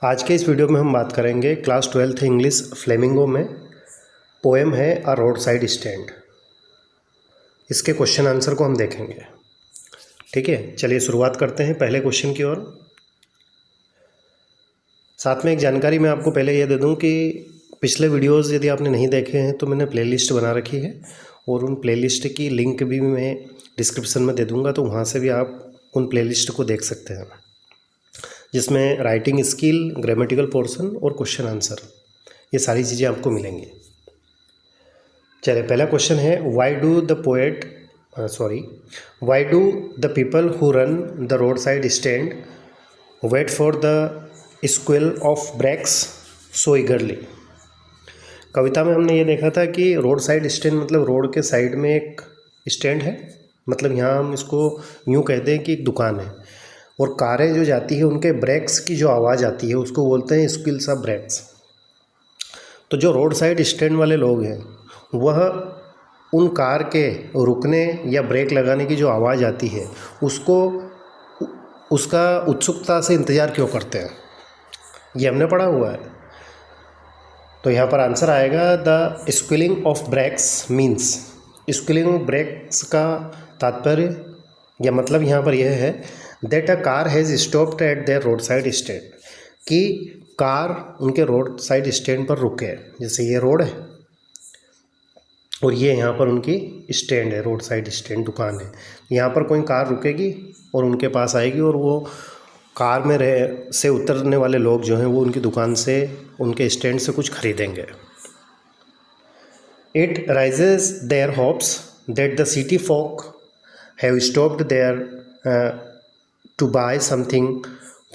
आज के इस वीडियो में हम बात करेंगे क्लास 12th इंग्लिश फ्लेमिंगो में पोएम है अ रोड साइड स्टैंड। इसके क्वेश्चन आंसर को हम देखेंगे। ठीक है, चलिए शुरुआत करते हैं पहले क्वेश्चन की ओर। साथ में एक जानकारी मैं आपको पहले ये दे दूं कि पिछले वीडियोस यदि आपने नहीं देखे हैं तो मैंने प्लेलिस्ट बना रखी है और उन प्लेलिस्ट की लिंक भी मैं डिस्क्रिप्शन में दे दूँगा, तो वहाँ से भी आप उन प्लेलिस्ट को देख सकते हैं, जिसमें राइटिंग स्किल, ग्रामेटिकल पोर्शन और क्वेश्चन आंसर, ये सारी चीज़ें आपको मिलेंगी। चलिए पहला क्वेश्चन है, why do the people who run the road side stand wait for the squeal of brakes so eagerly. कविता में हमने ये देखा था कि रोड साइड स्टैंड मतलब रोड के साइड में एक स्टैंड है, मतलब यहाँ हम इसको यूँ कहते हैं कि एक दुकान है और कारें जो जाती है उनके ब्रेक्स की जो आवाज़ आती है उसको बोलते हैं स्क्विल्स ऑफ ब्रेक्स। तो जो रोड साइड स्टैंड वाले लोग हैं वह उन कार के रुकने या ब्रेक लगाने की जो आवाज़ आती है उसका उत्सुकता से इंतज़ार क्यों करते हैं, ये हमने पढ़ा हुआ है। तो यहाँ पर आंसर आएगा the squealing of brakes means, squealing of brakes का तात्पर्य या मतलब यहाँ पर यह है that a car has stopped at their road side stand, कि कार उनके रोड साइड स्टैंड पर रुके। जैसे ये रोड है और ये यहाँ पर उनकी स्टैंड है, रोड साइड स्टैंड दुकान है। यहाँ पर कोई कार रुकेगी और उनके पास आएगी और वो कार में से उतरने वाले लोग जो हैं वो उनकी दुकान से, उनके स्टैंड से कुछ खरीदेंगे। It raises their hopes that the city folk have stopped there to buy something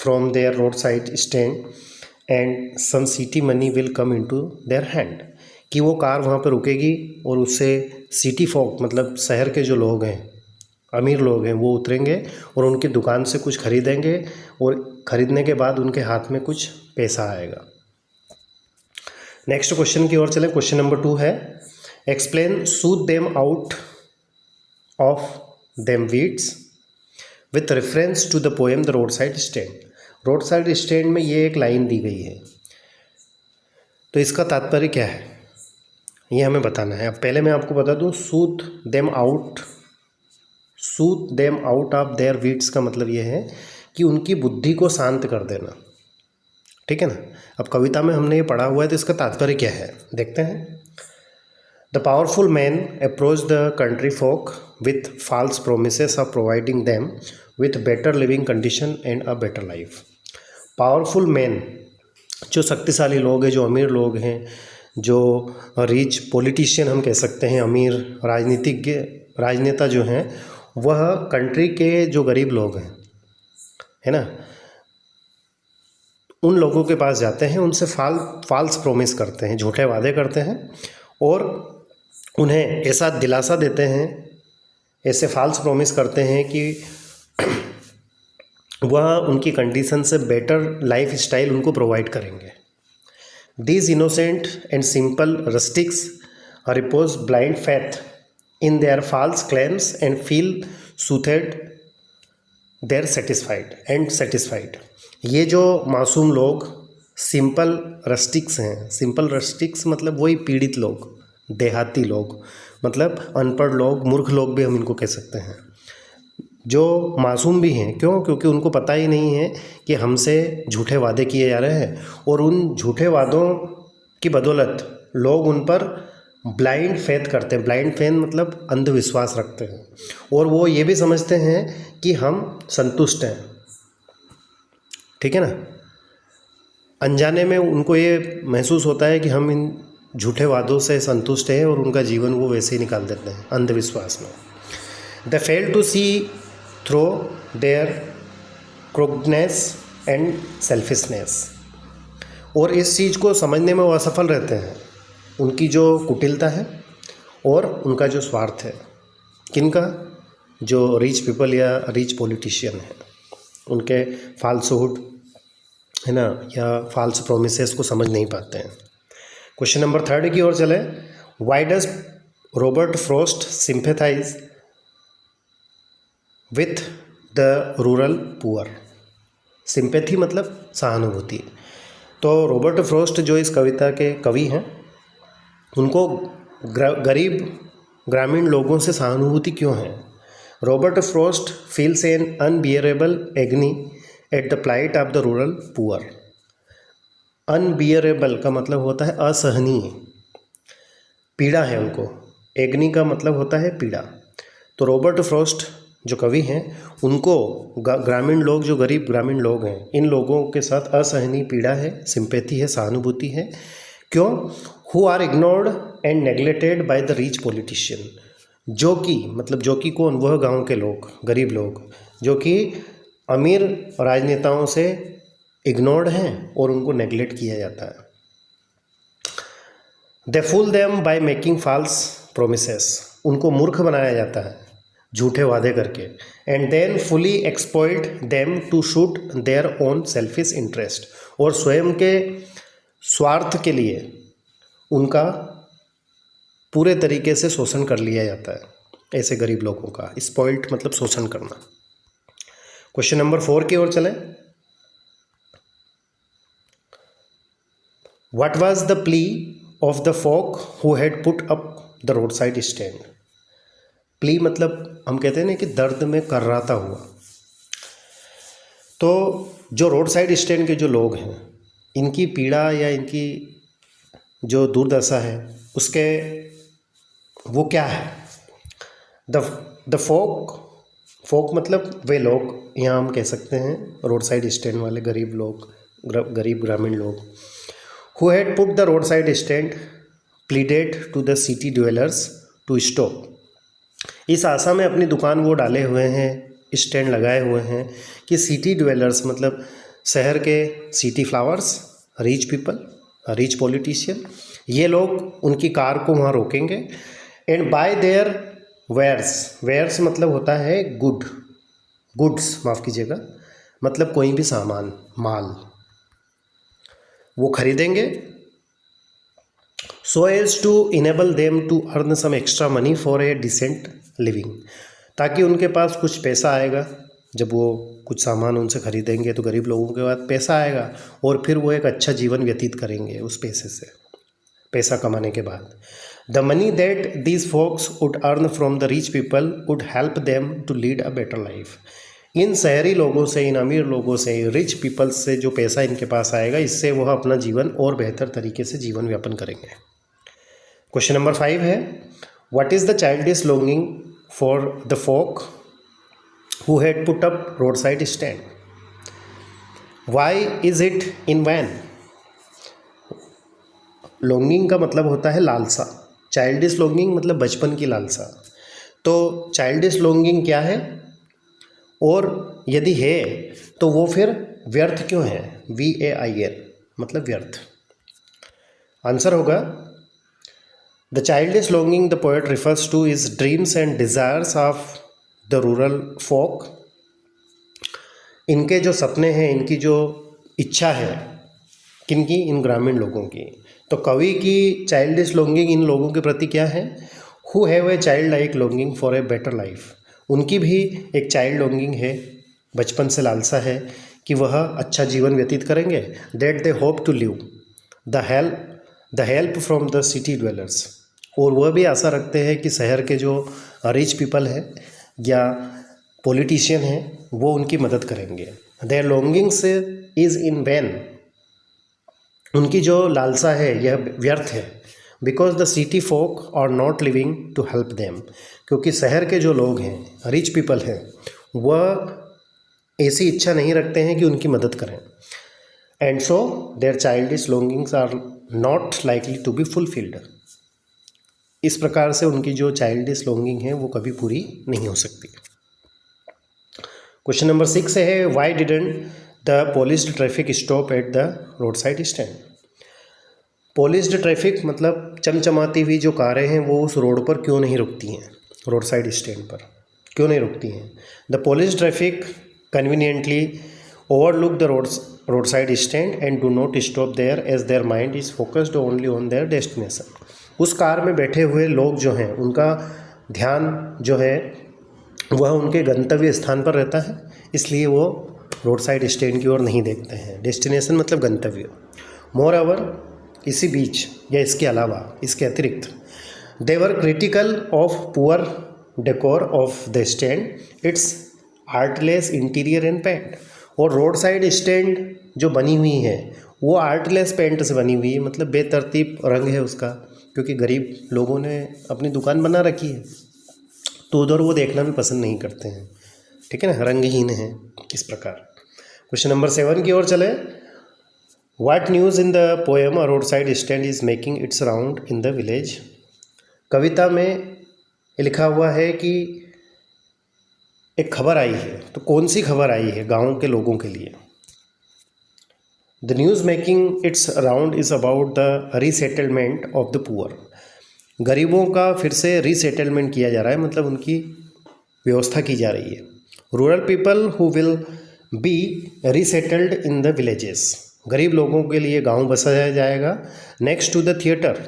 from their roadside stand and some city money will come into their hand, कि वो कार वहाँ पर रुकेगी और उससे सिटी फोक मतलब शहर के जो लोग हैं, अमीर लोग हैं, वो उतरेंगे और उनकी दुकान से कुछ खरीदेंगे और ख़रीदने के बाद उनके हाथ में कुछ पैसा आएगा। नेक्स्ट क्वेश्चन की ओर चलें। क्वेश्चन नंबर 2 है, explain soothed them out of them wits with reference to the poem the road side stand. Road side stand में ये एक लाइन दी गई है, तो इसका तात्पर्य क्या है ये हमें बताना है। अब पहले मैं आपको बता दूं, soothe them out of their weeds का मतलब ये है कि उनकी बुद्धि को शांत कर देना। ठीक है ना। अब कविता में हमने ये पढ़ा हुआ है, तो इसका तात्पर्य क्या है देखते हैं। The powerful man approached the country folk with false promises of providing them with better living condition and a better life. Powerful man जो शक्तिशाली लोग हैं, जो अमीर लोग हैं, जो रिच पॉलिटिशियन हम कह सकते हैं, अमीर राजनेता जो हैं, वह कंट्री के जो गरीब लोग हैं, है ना, उन लोगों के पास जाते हैं, उनसे फाल्स प्रोमिस करते हैं, झूठे वादे करते हैं और उन्हें ऐसा दिलासा देते हैं, ऐसे फाल्स प्रॉमिस करते हैं कि वह उनकी कंडीशन से बेटर लाइफ स्टाइल उनको प्रोवाइड करेंगे। These innocent and simple rustics repose blind faith in their false claims and feel soothed there satisfied. ये जो मासूम लोग सिंपल रस्टिक्स हैं, सिंपल रस्टिक्स मतलब वही पीड़ित लोग, देहाती लोग, मतलब अनपढ़ लोग, मूर्ख लोग भी हम इनको कह सकते हैं, जो मासूम भी हैं। क्यों? क्योंकि उनको पता ही नहीं है कि हमसे झूठे वादे किए जा रहे हैं और उन झूठे वादों की बदौलत लोग उन पर ब्लाइंड फेथ करते हैं। ब्लाइंड फेथ मतलब अंधविश्वास रखते हैं और वो ये भी समझते हैं कि हम संतुष्ट हैं। ठीक है ना। अनजाने में उनको ये महसूस होता है कि हम इन झूठे वादों से संतुष्ट हैं और उनका जीवन वो वैसे ही निकाल देते हैं अंधविश्वास में। They fail to see through their crookedness and selfishness, और इस चीज़ को समझने में वो असफल रहते हैं, उनकी जो कुटिलता है और उनका जो स्वार्थ है। किनका? जो रिच पीपल या रिच पॉलिटिशियन है, उनके फाल्सहुड है ना, या फाल्स प्रोमिसेस को समझ नहीं पाते हैं। क्वेश्चन नंबर 3 की ओर चले। Why does Robert Frost sympathise with the rural poor. Sympathy मतलब सहानुभूति। तो रॉबर्ट फ्रॉस्ट जो इस कविता के कवि हैं, उनको गरीब ग्रामीण लोगों से सहानुभूति क्यों है? Robert Frost feels an unbearable agony at the plight of the rural poor. Unbearable का मतलब होता है असहनीय, पीड़ा है उनको। एग्नी का मतलब होता है पीड़ा। तो रॉबर्ट फ्रॉस्ट जो कवि हैं, उनको ग्रामीण लोग, जो गरीब ग्रामीण लोग हैं, इन लोगों के साथ असहनीय पीड़ा है, सिंपैथी है, सहानुभूति है। क्यों? Who are ignored and neglected by the rich politician. जो कि मतलब जो कि कौन? वह गांव के लोग, गरीब लोग, जो कि अमीर राजनेताओं से इग्नोर्ड हैं और उनको नेग्लेक्ट किया जाता है। They fool them by making false promises. उनको मूर्ख बनाया जाता है झूठे वादे करके। And then fully exploit them to shoot their own selfish interest. और स्वयं के स्वार्थ के लिए उनका पूरे तरीके से शोषण कर लिया जाता है ऐसे गरीब लोगों का। स्पॉइल्ट मतलब शोषण करना। क्वेश्चन नंबर 4 की ओर चलें। What was the plea of the folk who had put up the road side stand. Plea मतलब हम कहते हैं ना कि दर्द में कर्राता हुआ। तो जो रोड साइड स्टैंड के जो लोग हैं, इनकी पीड़ा या इनकी जो दुर्दशा है, उसके वो क्या है? द फोक मतलब वे लोग, यहाँ हम कह सकते हैं रोड साइड स्टैंड वाले गरीब लोग, गरीब ग्रामीण लोग। Who had put the road side stand pleaded to the city dwellers to stop. इस आशा में अपनी दुकान वो डाले हुए हैं, स्टैंड लगाए हुए हैं कि सिटी ड्वेलर्स मतलब शहर के city flowers, rich people, rich politician, ये लोग उनकी कार को वहाँ रोकेंगे। एंड बाय देयर वेयर्स मतलब होता है गुड्स, माफ़ कीजिएगा, मतलब कोई भी सामान, माल वो खरीदेंगे। So as to enable them to earn some extra money for a decent living. ताकि उनके पास कुछ पैसा आएगा, जब वो कुछ सामान उनसे खरीदेंगे तो गरीब लोगों के पास पैसा आएगा और फिर वो एक अच्छा जीवन व्यतीत करेंगे उस पैसे से, पैसा कमाने के बाद। The money that these folks would earn from the rich people would help them to lead a better life. इन शहरी लोगों से, इन अमीर लोगों से, रिच पीपल्स से जो पैसा इनके पास आएगा, इससे वह अपना जीवन और बेहतर तरीके से जीवन यापन करेंगे। क्वेश्चन नंबर 5 है, what is the childish longing for the folk who had put up road side stand. Why is it in vain. Longing का मतलब होता है लालसा, चाइल्डिश लॉन्गिंग मतलब बचपन की लालसा। तो चाइल्डिश लॉन्गिंग क्या है, और यदि है तो वो फिर व्यर्थ क्यों है? VAIN मतलब व्यर्थ। आंसर होगा the childish longing the poet refers to is dreams and desires of the rural folk. इनके जो सपने हैं, इनकी जो इच्छा है, किनकी? इन ग्रामीण लोगों की। तो कवि की चाइल्डिश लॉन्गिंग इन लोगों के प्रति क्या है? Who have a child like longing for a better life. उनकी भी एक चाइल्ड लॉन्गिंग है, बचपन से लालसा है कि वह अच्छा जीवन व्यतीत करेंगे। That they hope to live the help from the city dwellers. और वह भी आशा रखते हैं कि शहर के जो रिच पीपल हैं या पॉलिटिशियन हैं, वो उनकी मदद करेंगे। Their longings is in vain. उनकी जो लालसा है यह व्यर्थ है। Because the city folk are not living to help them. क्योंकि शहर के जो लोग हैं, रिच पीपल हैं, वह ऐसी इच्छा नहीं रखते हैं कि उनकी मदद करें। And so their childish longings are not likely to be fulfilled. इस प्रकार से उनकी जो चाइल्डिश लॉन्गिंग है वो कभी पूरी नहीं हो सकती। क्वेश्चन नंबर 6 है, Y didn't the polished traffic stop at the road side stand. Polished traffic मतलब चमचमाती हुई जो कारें हैं वो उस रोड पर क्यों नहीं रुकती हैं, रोड साइड स्टैंड पर क्यों नहीं रुकती हैं। The polished traffic conveniently overlook the road side stand and do not stop there as their mind is focused only on their destination. उस कार में बैठे हुए लोग जो हैं, उनका ध्यान जो है वह उनके गंतव्य स्थान पर रहता है, इसलिए वो रोड साइड स्टैंड की ओर नहीं देखते हैं। डेस्टिनेशन मतलब गंतव्य। मोर ओवर, इसी बीच या इसके अलावा, इसके अतिरिक्त, they were critical of poor decor of the stand, its artless interior and paint. और रोड साइड स्टैंड जो बनी हुई है वो आर्टलेस पेंट से बनी हुई है, मतलब बेतरतीब रंग है उसका, क्योंकि गरीब लोगों ने अपनी दुकान बना रखी है तो उधर वो देखना भी पसंद नहीं करते हैं, ठीक है ना, रंगहीन है इस प्रकार। क्वेश्चन नंबर 7 की ओर चले। What news in the poem a road side stand is making its round in the village. कविता में लिखा हुआ है कि एक खबर आई है, तो कौन सी खबर आई है गाँव के लोगों के लिए। The news making its round is about the resettlement of the poor. गरीबों का फिर से रीसेटलमेंट किया जा रहा है, मतलब उनकी व्यवस्था की जा रही है। Rural people who will be resettled in the villages. गरीब लोगों के लिए गांव बसाया जाएगा। Next to the theatre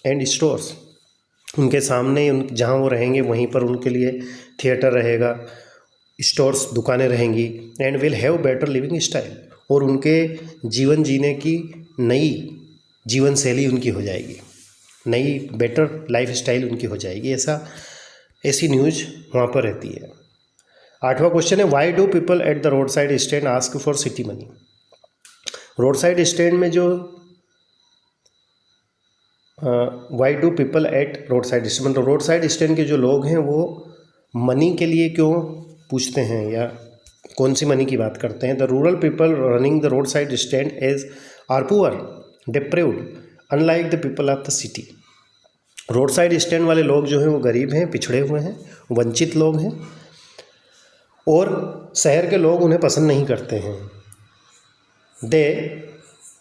and stores, उनके सामने जहां वो रहेंगे वहीं पर उनके लिए थिएटर रहेगा, स्टोर्स दुकानें रहेंगी। And will have better living style, और उनके जीवन जीने की नई जीवन शैली उनकी हो जाएगी, नई बेटर लाइफ स्टाइल उनकी हो जाएगी। ऐसी न्यूज़ वहाँ पर रहती है। 8वां क्वेश्चन है, why do people at the road side stand ask for city money. Road side stand में जो why do people at road side stand, मतलब रोड साइड स्टैंड के जो लोग हैं वो मनी के लिए क्यों पूछते हैं या कौन सी मनी की बात करते हैं। The rural people running the road side stand as are poor deprived unlike the people of the city. Road side stand वाले लोग जो हैं वो गरीब हैं, पिछड़े हुए हैं, वंचित लोग हैं, और शहर के लोग उन्हें पसंद नहीं करते हैं। दे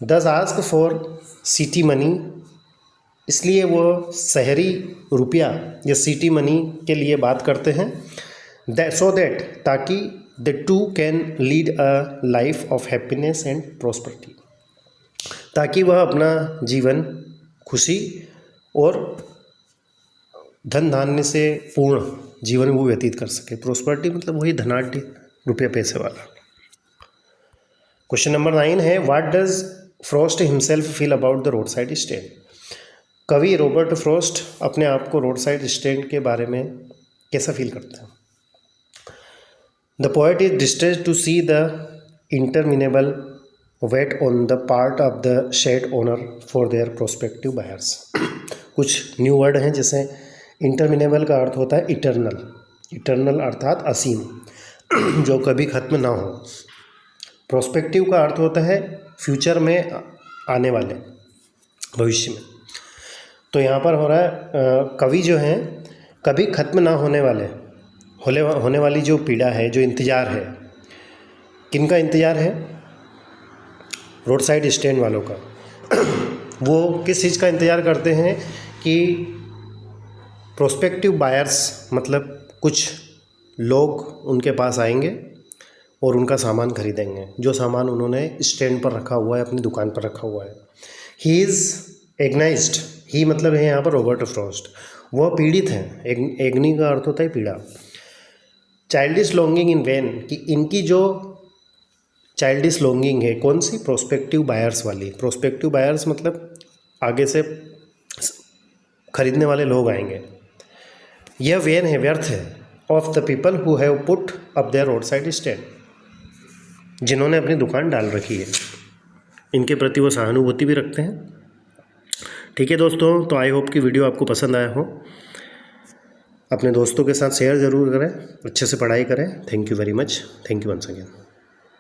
दस आस्क फॉर सिटी मनी, इसलिए वो शहरी रुपया या सिटी मनी के लिए बात करते हैं। सो दैट, ताकि the two can lead a life of happiness and prosperity, ताकि वह अपना जीवन खुशी और धन धान्य से पूर्ण जीवन वो व्यतीत कर सके। प्रॉस्पेरिटी मतलब वही धनाढ़, रुपये पैसे वाला। क्वेश्चन नंबर 9 है, what does Frost himself feel about the road side stand. कवि रॉबर्ट फ्रॉस्ट अपने आप को रोड साइड स्टैंड के बारे में कैसा फील करते हैं। The poet is distressed to see the interminable wait on the part of the shed owner for their prospective buyers. कुछ न्यू वर्ड हैं, जैसे इंटरमिनेबल का अर्थ होता है इटर्नल, इटर्नल अर्थात असीम, जो कभी खत्म ना हो। प्रोस्पेक्टिव का अर्थ होता है फ्यूचर में, आने वाले, भविष्य में। तो यहाँ पर हो रहा है कवि जो हैं कभी खत्म ना होने होने वाली जो पीड़ा है, जो इंतज़ार है, किनका इंतज़ार है, रोड साइड स्टैंड वालों का। वो किस चीज़ का इंतज़ार करते हैं कि प्रोस्पेक्टिव बायर्स, मतलब कुछ लोग उनके पास आएंगे और उनका सामान खरीदेंगे, जो सामान उन्होंने स्टैंड पर रखा हुआ है, अपनी दुकान पर रखा हुआ है। ही इज़ एग्नाइज्ड, ही मतलब है यहाँ पर रॉबर्ट फ्रॉस्ट, वह पीड़ित हैं। एग्नी का अर्थ होता है पीड़ा। चाइल्डिश लॉन्गिंग इन वैन, कि इनकी जो चाइल्डिश लॉन्गिंग है कौन सी, प्रोस्पेक्टिव बायर्स वाली। प्रोस्पेक्टिव बायर्स मतलब आगे से खरीदने वाले लोग आएंगे। यह वैन है, व्यर्थ है, of the people who have put up their road side stand, जिन्होंने अपनी दुकान डाल रखी है। इनके प्रति वो सहानुभूति भी रखते हैं। ठीक है दोस्तों, तो आई होप कि वीडियो आपको पसंद आया हो। अपने दोस्तों के साथ शेयर ज़रूर करें, अच्छे से पढ़ाई करें। Thank you very much, thank you once again.